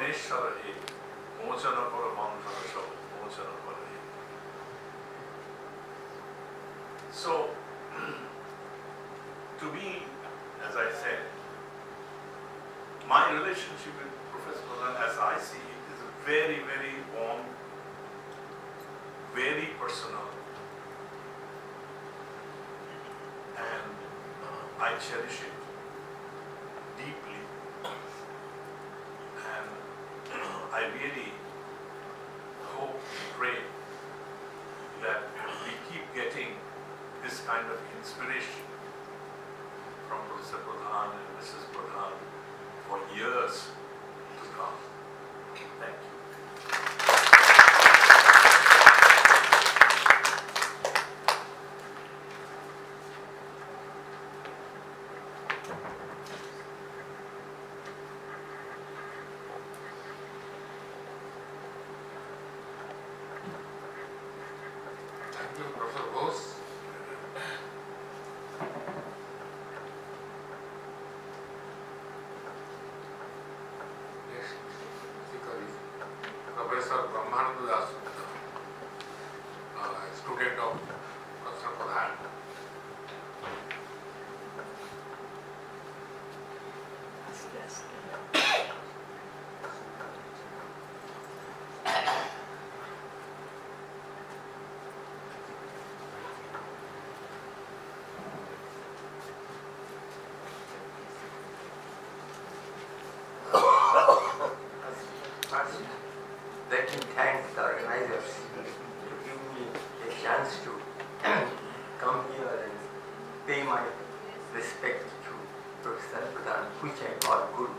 Bhubaneswar Mochana Koro Mantra Show, Mochana Koro. So, to me, as I said, my relationship with Professor Pradhan, as I see it, is very, very warm, very personal, and I cherish it deeply, and I really hope, pray that we keep getting this kind of inspiration from Professor Pradhan and Mrs. Pradhan for years to come. Thank you. Thank you, Professor Bose. Next speaker is Professor Brahmananda Das, student of Professor Pradhan. First, let me thank the organizers to give me a chance to come here and pay my respect to Professor Pradhan, which I call Guru.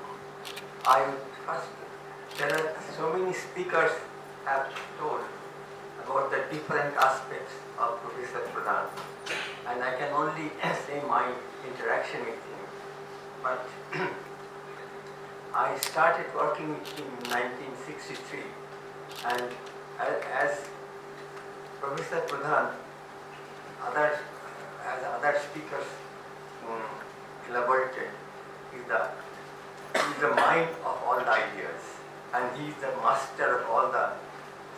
There are so many speakers have told about the different aspects of Professor Pradhan, and I can only say my interaction with him. But I started working with him in 1963, and as Professor Pradhan, as other speakers elaborated, is the mind of all the ideas, and he is the master of all the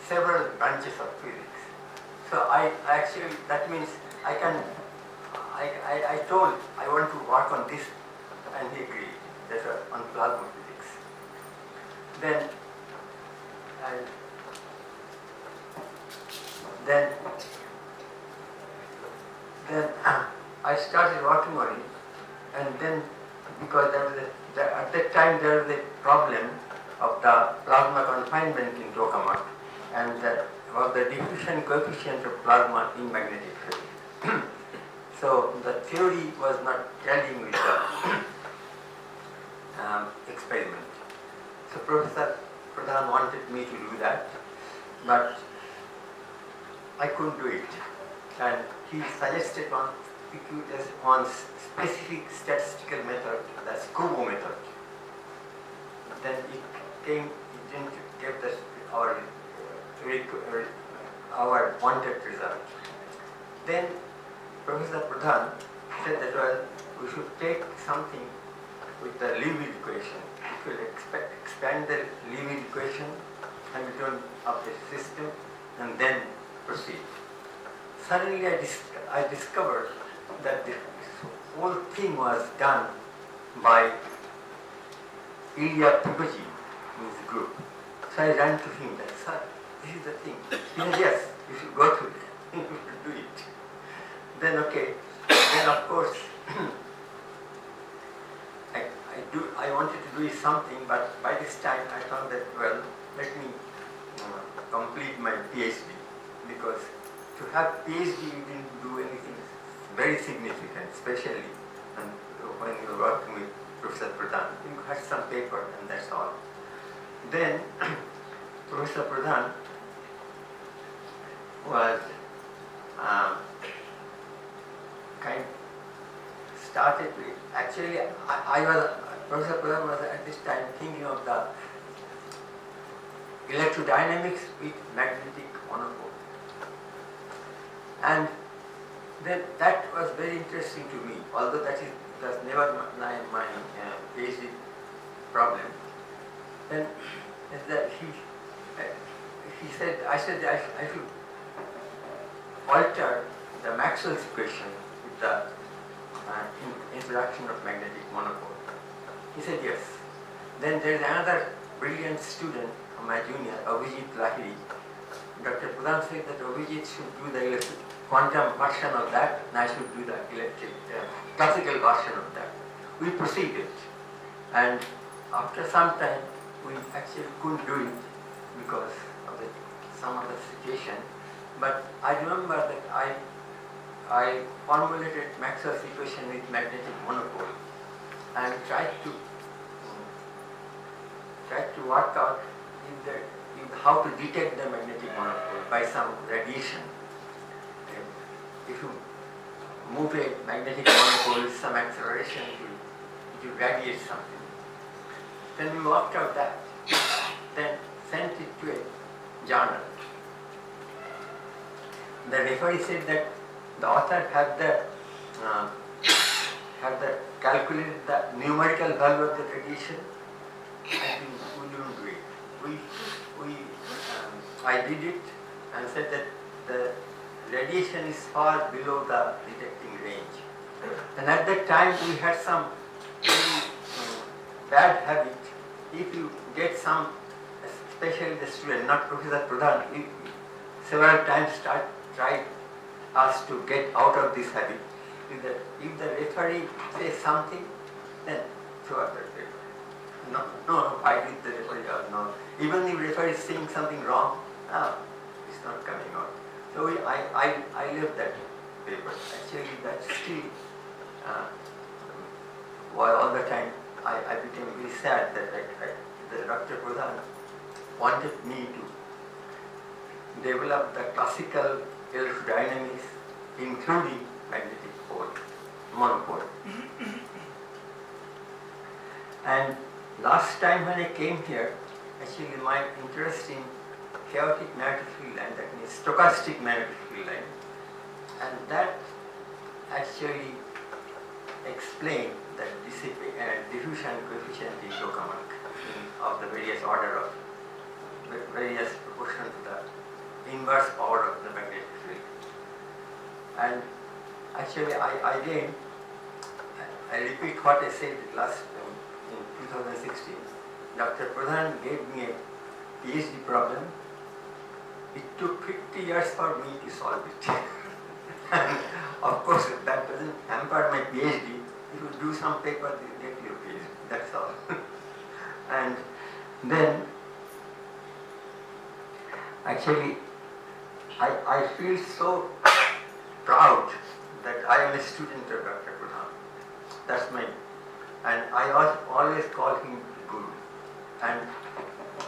several branches of physics. So that means I told I want to work on this, and he agreed. That was on plasma physics. Then I started working on it, and then because at that time there was a problem of the plasma confinement in tokamak, and that was the diffusion coefficient of plasma in magnetic field. So the theory was not tallying with the experiment. So Professor Pradhan wanted me to do that, but I couldn't do it. And he suggested one specific statistical method, the SCUBO method. Then it didn't give our wanted result. Then Professor Pradhan said that, well, we should take something with the Levy equation. It will expand the Levy equation and return of the system and then proceed. Suddenly I discovered that this whole thing was done by Ilya Prigozhin in his group. So I ran to him and said, "Sir, this is the thing." He said, "Yes, you should go through it. You should do it." Then then of course I wanted to do something, but by this time I thought that, well, let me complete my PhD, because to have PhD you didn't do anything very significant, especially when you were working with Professor Pradhan. You had some paper and that's all. Then Professor Pradhan was started with, actually Professor Pradhan was at this time thinking of the electrodynamics with magnetic monopole. And then that was very interesting to me, although that was never my PhD problem. Then is that he said, I said I should alter the Maxwell's equation with the introduction of magnetic monopole. He said yes. Then there is another brilliant student, my junior, Abhijit Lahiri. Dr. Pradhan said that Abhijit should do the quantum version of that, and I should do the classical version of that. We proceeded, and after some time, we actually couldn't do it because of some other situation. But I remember that I formulated Maxwell's equation with magnetic monopole and tried to work out how to detect the magnetic monopole by some radiation. If you move a magnetic monopole with some acceleration, it will radiate something. Then we worked out that, then sent it to a journal. The referee said that the author had calculated the numerical value of the radiation, and we didn't do it. I did it and said that the radiation is far below the detecting range. And at that time we had some very bad habit. If you get some, especially the student, not Professor Pradhan, several times tried us to get out of this habit. If the referee says something, then throw out the paper. No, fight with the referee or no. Even if the referee is saying something wrong, it's not coming out. So I left that paper. Actually, that's still, while all the time I became very sad that Dr. Pradhan wanted me to develop the classical electrodynamics, including magnetic monopole. And last time when I came here, actually my interest in chaotic magnetic field line, that means stochastic magnetic field line, and that actually explained the diffusion coefficient in tokamak of the various order of various proportion to the inverse power of the magnetic field. And actually I repeat what I said last in 2016. Dr. Pradhan gave me a PhD problem. It took 50 years for me to solve it. And of course, that doesn't hamper my PhD. If you do some paper, you get your PhD. That's all. And then, actually, I feel so proud that I am a student of Dr. Pradhan. That's and I always call him Guru. And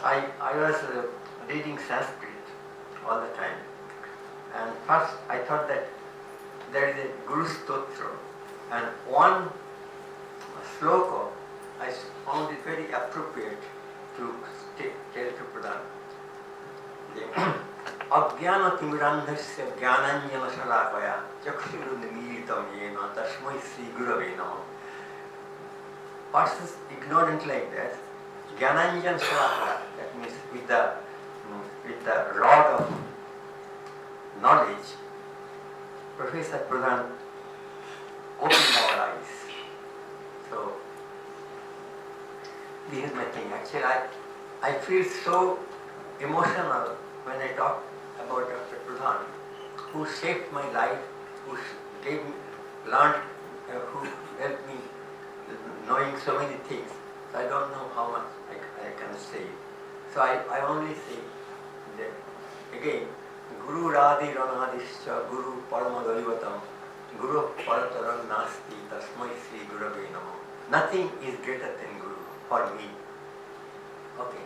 I was reading Sanskrit all the time. And first I thought that there is a Guru Stotra, and one sloka I found it very appropriate to tell to Pradhan. Ajnana timirandhasya jnananjana shalakaya chakshurunimilitam yena tasmai Sri Gurave Namaha. Persons ignorant like that, jnananjana shalakaya, that means with the rod of knowledge, Professor Pradhan opened our eyes. So this is my thing. Actually, I feel so emotional when I talk about Dr. Pradhan, who shaped my life, who who helped me knowing so many things. So I don't know how much I can say. So I only say that again, Guru Radhi Ranadischa Guru Paramadalivatam Guru Parataram Nasti Tasmai Sri Gurave Namaha. Nothing is greater than Guru for me. Okay.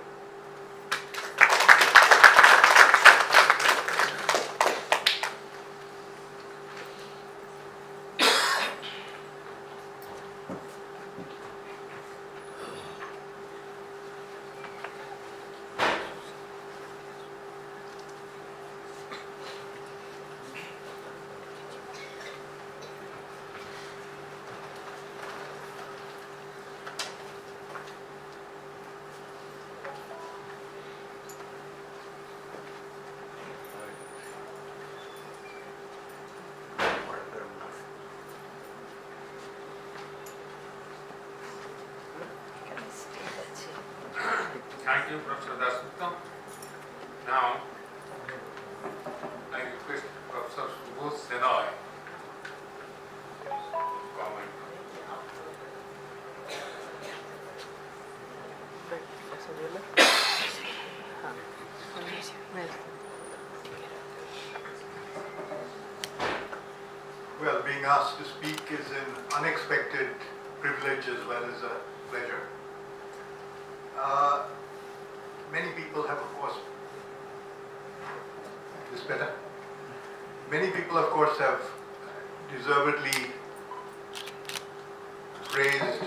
Thank you, Professor Dasgupta. Now, I request Professor Subodh Senoy to comment. Well, being asked to speak is an unexpected privilege as well as a pleasure. Many people have, of course, is this better? Many people, of course, have deservedly praised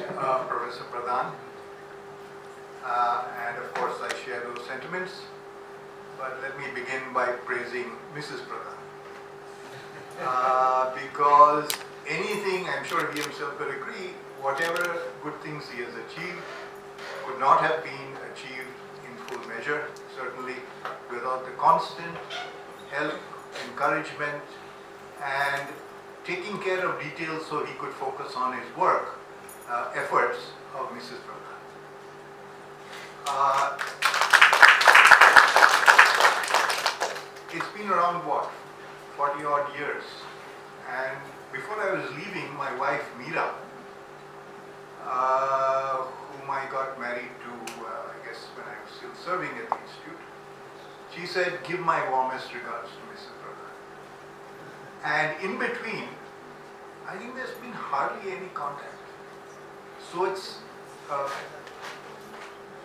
Professor Pradhan, and of course I share those sentiments. But let me begin by praising Mrs. Pradhan. Because anything, I'm sure he himself will agree, whatever good things he has achieved could not have been achieved in full measure, certainly without the constant help, encouragement, and taking care of details so he could focus on his work, efforts of Mrs. Pradhan. It's been around what? 40 odd years, and before I was leaving, my wife Meera, whom I got married to, I guess when I was still serving at the institute, she said, give my warmest regards to Mrs. Pradhan. And in between, I think there's been hardly any contact. So it's,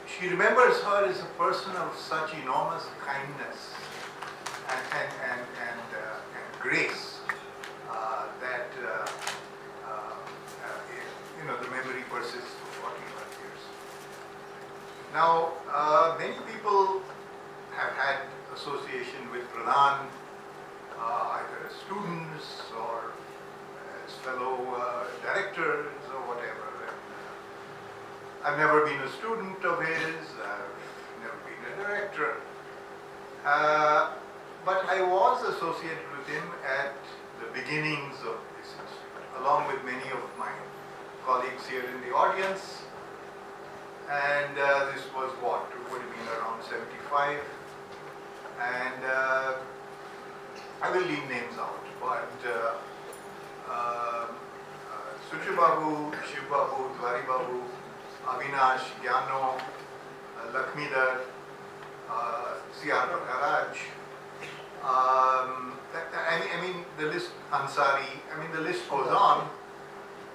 she remembers her as a person of such enormous kindness and grace that the memory persists for 41 years. Now, many people have had association with Pradhan, either as students or as fellow directors or whatever. I've never been a student of his, I've never been a director. But I was associated with him at the beginnings of this institute, along with many of my colleagues here in the audience. And this was what, it would have been around 75. And I will leave names out, but Suchi Babu, Shiv Babu, Dwari Babu, Avinash, Gyano, Lakshmidhar, C.R. Bhagaraj, I mean the list, Ansari, I mean the list goes on,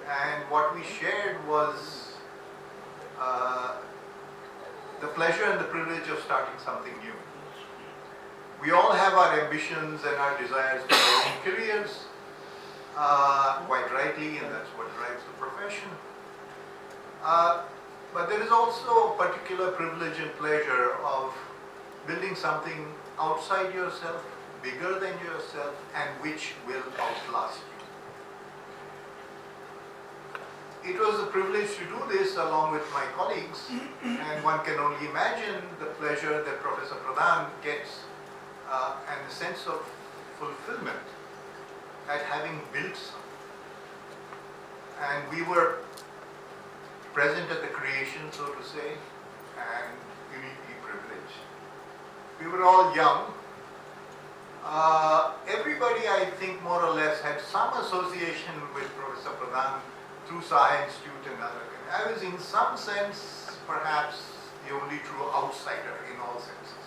and what we shared was the pleasure and the privilege of starting something new. We all have our ambitions and our desires for our own careers, quite rightly, and that's what drives the profession. But there is also a particular privilege and pleasure of building something outside yourself, bigger than yourself, and which will outlast you. It was a privilege to do this along with my colleagues, and one can only imagine the pleasure that Professor Pradhan gets and the sense of fulfillment at having built something. And we were present at the creation, so to say, and uniquely privileged. We were all young. Everybody, I think, more or less had some association with Professor Pradhan through Saha Institute and other things. I was in some sense, perhaps, the only true outsider in all senses.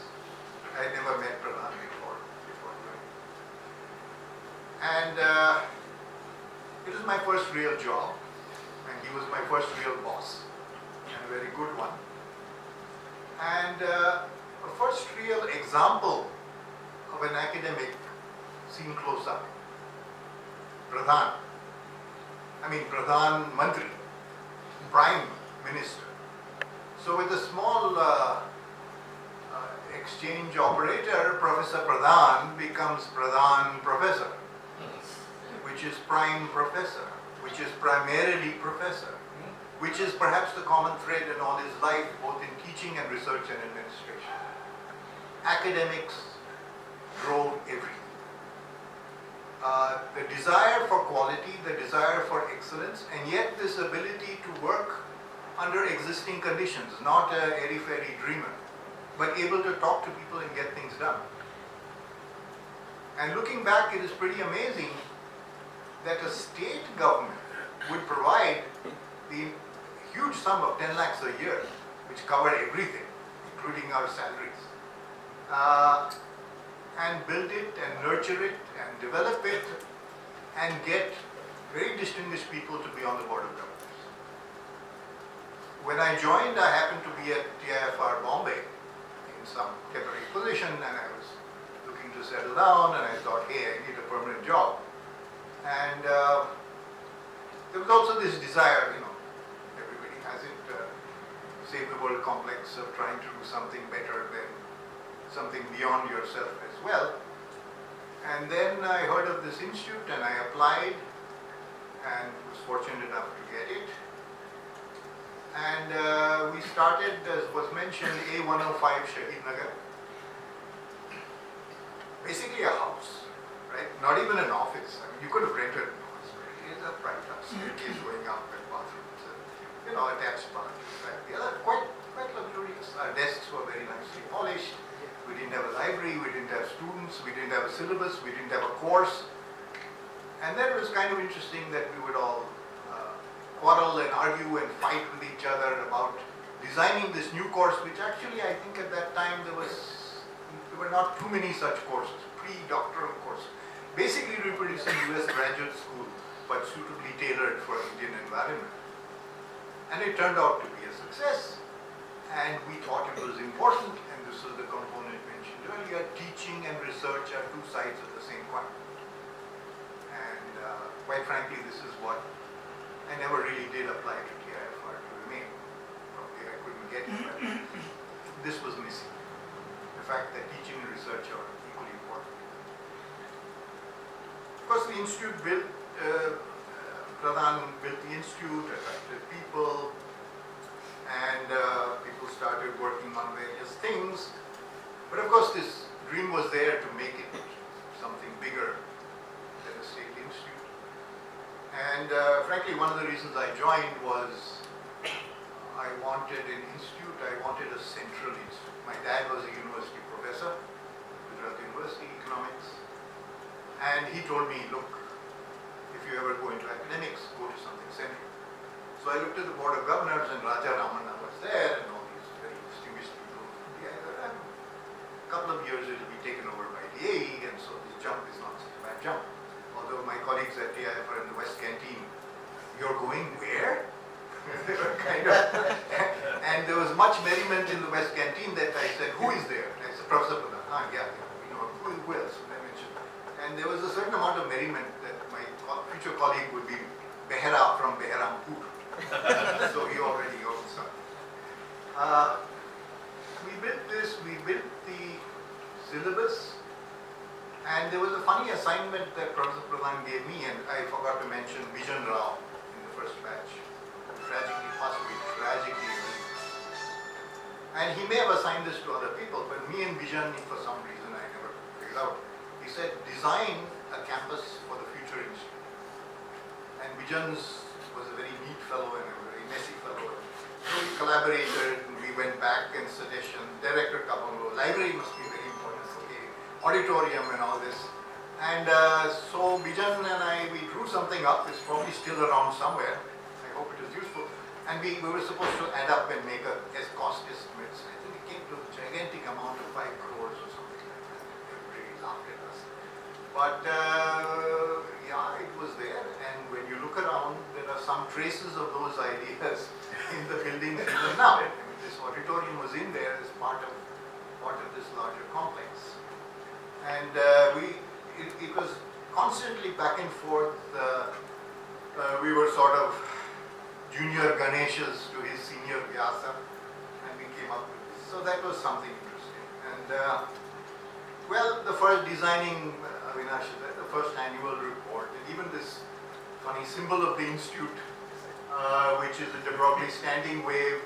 I had never met Pradhan before doing it. And it was my first real job, and he was my first real boss, and a very good one. And a first real example of an academic seen close up. Pradhan Mantri, Prime Minister. So with a small exchange operator, Professor Pradhan becomes Pradhan Professor, which is Prime Professor, which is primarily Professor, which is perhaps the common thread in all his life, both in teaching and research and administration. Academics drove everything. The desire for quality, the desire for excellence, and yet this ability to work under existing conditions, not a airy-fairy dreamer, but able to talk to people and get things done. And looking back, it is pretty amazing that a state government would provide the huge sum of 10 lakhs a year, which covered everything, including our salaries, and build it and nurture it and develop it and get very distinguished people to be on the board of governors. When I joined, I happened to be at TIFR Bombay in some temporary position, and I was looking to settle down, and I thought, hey, I need a permanent job. And there was also this desire, everybody has it, save the world complex of trying to do something better than something beyond yourself as well. And then I heard of this institute and I applied and was fortunate enough to get it. And we started, as was mentioned, A105 Shahid Nagar. Basically a house, right? Not even an office. I mean, you could have rented an office. It is a private house, staircase going up and bathrooms, and, attached bathrooms. Right? The other quite luxurious. Our desks were very nicely polished. We didn't have a library, we didn't have students, we didn't have a syllabus, we didn't have a course. And then it was kind of interesting that we would all quarrel and argue and fight with each other about designing this new course, which actually I think at that time there were not too many such courses, pre-doctoral courses. Basically reproducing US graduate school, but suitably tailored for Indian environment. And it turned out to be a success. And we thought it was important, and this was the component mentioned earlier, teaching and research are two sides of the same coin. And quite frankly, this is what I never really did apply to TIFR to remain. Probably I couldn't get it, but this was missing. The fact that teaching and research are equally important. Of course, the institute built, Pradhan built the institute, attracted people, and people started working on various things. But of course this dream was there to make it something bigger than a state institute. And frankly, one of the reasons I joined was I wanted an institute, I wanted a central institute. My dad was a university professor, Gujarat University, economics. And he told me, look, if you ever go into academics, go to something central. So I looked at the board of governors, and Raja Ramana was there, and all these very distinguished people from the IIM. A couple of years it will be taken over by the AE, and so this jump is not such a bad jump. Although my colleagues at TIFR in the West Canteen, you're going where? They were kind of, and there was much merriment in the West Canteen that I said, who is there? And I said, Professor Pradhan. Yeah, who else? And I mentioned. And there was a certain amount of merriment that my future colleague would be Behera from Beherampur. So he already owns some. We built this, we built the syllabus, and there was a funny assignment that Professor Pradhan gave me, and I forgot to mention Bijan Rao in the first batch, who tragically passed away, tragically early. And he may have assigned this to other people, but me and Bijan, for some reason I never figured out, he said, design a campus for the future institute. And Bijan's was a very neat fellow and a very messy fellow. So we collaborated, and we went back in suggestion, director Kabango, library must be very important, okay, auditorium and all this. And so Bijan and I, we drew something up, it's probably still around somewhere, I hope it is useful. And we were supposed to add up and make a cost estimates. I think it came to a gigantic amount of 5 crores or something like that. Everybody laughed at us. But yeah, it was there, and when you look around, there are some traces of those ideas in the buildings even now. I mean, this auditorium was in there as part of this larger complex. And it was constantly back and forth. We were sort of junior Ganeshas to his senior Vyasa, and we came up with this. So that was something interesting. And well, the first designing, Avinash, the first annual report, and even this funny symbol of the institute, which is the de Broglie standing wave.